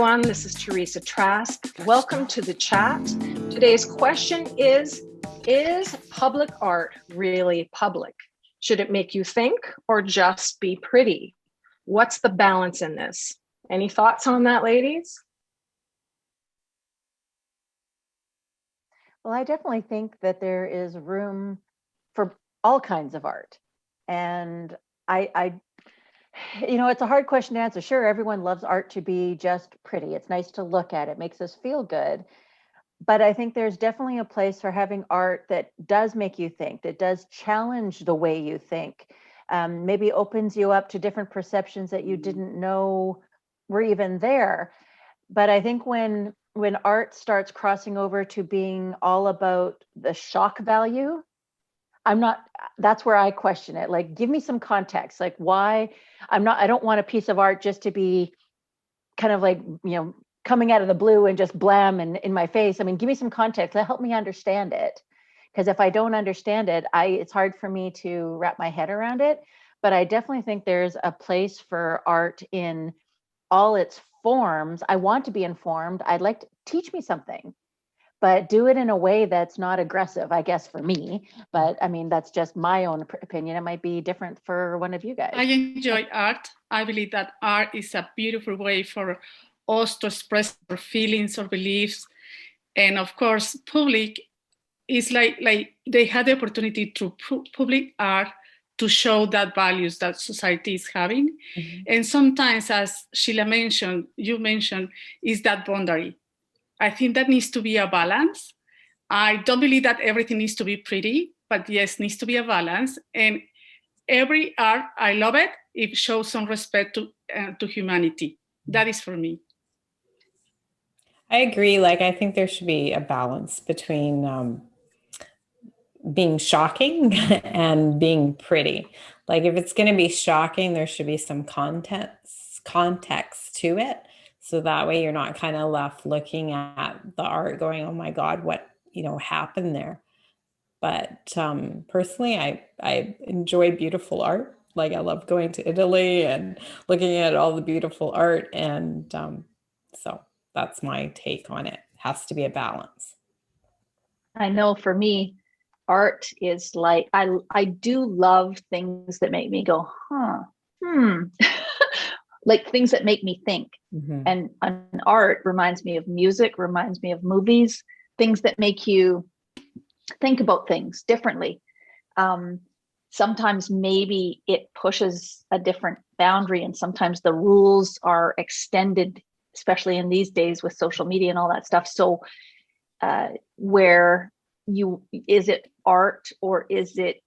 everyone. This is Teresa Trask. Welcome to the chat. Today's question is public art really public? Should it make you think or just be pretty? What's the balance in this? Any thoughts on that, ladies? Well, I definitely think that there is room for all kinds of art. And it's a hard question to answer. Sure, everyone loves art to be just pretty. It's nice to look at. It makes us feel good. But I think there's definitely a place for having art that does make you think, that does challenge the way you think, maybe opens you up to different perceptions that you didn't know were even there. But I think when art starts crossing over to being all about the shock value, that's where I question it. Like, give me some context. Like, why I don't want a piece of art just to be kind of like, coming out of the blue and just blam and in my face. I mean, give me some context. Help me understand it. Because if I don't understand it, it's hard for me to wrap my head around it. But I definitely think there's a place for art in all its forms. I want to be informed. I'd like to teach me something, but do it in a way that's not aggressive, I guess, for me. But I mean, that's just my own opinion. It might be different for one of you guys. I enjoy art. I believe that art is a beautiful way for us to express our feelings or beliefs. And of course, public is like they had the opportunity through public art to show that values that society is having. Mm-hmm. And sometimes, as Sheila mentioned, is that boundary. I think that needs to be a balance. I don't believe that everything needs to be pretty, but yes, needs to be a balance. And every art, I love it. It shows some respect to humanity. That is for me. I agree. I think there should be a balance between being shocking and being pretty. If it's going to be shocking, there should be some context to it. So that way you're not kind of left looking at the art going, oh my God, what, happened there. But personally, I enjoy beautiful art. I love going to Italy and looking at all the beautiful art. And so that's my take on it. It has to be a balance. I know for me, art is I do love things that make me go, like things that make me think. Mm-hmm. And art reminds me of music, reminds me of movies, things that make you think about things differently. Sometimes maybe it pushes a different boundary, and sometimes the rules are extended, especially in these days with social media and all that stuff. So is it art or is it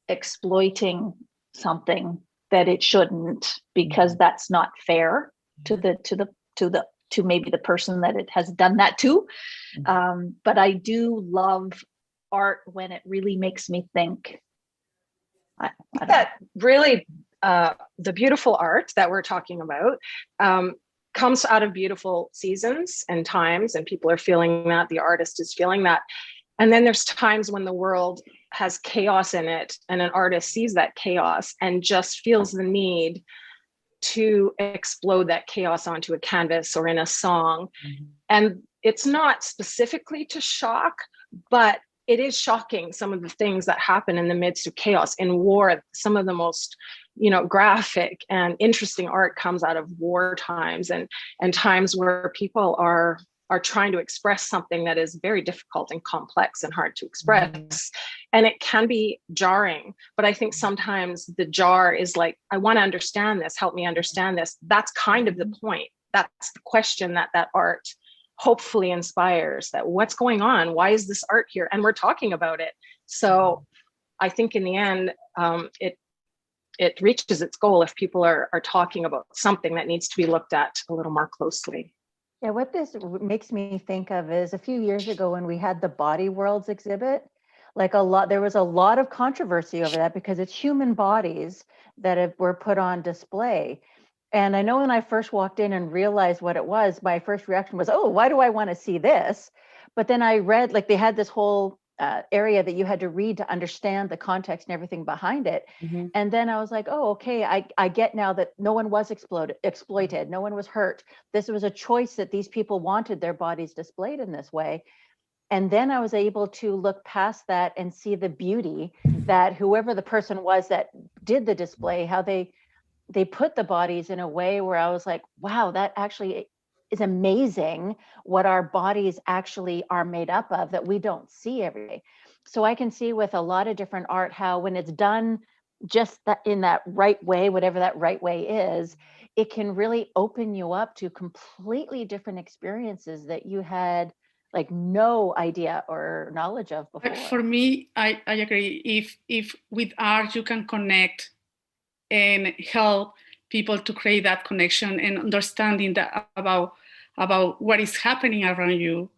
exploiting something that it shouldn't, because that's not fair to maybe the person that it has done that to. But I do love art when it really makes me think. That really, the beautiful art that we're talking about comes out of beautiful seasons and times, and people are feeling that, the artist is feeling that. And then there's times when the world has chaos in it, and an artist sees that chaos and just feels the need to explode that chaos onto a canvas or in a song. Mm-hmm. And it's not specifically to shock, but it is shocking, some of the things that happen in the midst of chaos. In war, some of the most graphic and interesting art comes out of war times and times where people are trying to express something that is very difficult and complex and hard to express. Mm-hmm. And it can be jarring, but I think sometimes the jar is like, I want to understand this, help me understand this. That's kind of the point. That's the question that art hopefully inspires, that what's going on? Why is this art here? And we're talking about it. So I think in the end, it reaches its goal if people are talking about something that needs to be looked at a little more closely. Yeah, what this makes me think of is a few years ago when we had the Body Worlds exhibit, there was a lot of controversy over that because it's human bodies that were put on display. And I know when I first walked in and realized what it was, my first reaction was, oh, why do I want to see this? But then I read, they had this whole area that you had to read to understand the context and everything behind it. Mhm. And then I was like, oh, okay, I get now that no one was exploited, no one was hurt. This was a choice that these people wanted their bodies displayed in this way. And then I was able to look past that and see the beauty that whoever the person was that did the display, how they put the bodies in a way where I was like, wow, that actually is amazing what our bodies actually are made up of that we don't see every day. So I can see with a lot of different art how when it's done just that in that right way, whatever that right way is, it can really open you up to completely different experiences that you had like no idea or knowledge of before. For me, I agree. If with art you can connect and help people to create that connection and understanding that about what is happening around you,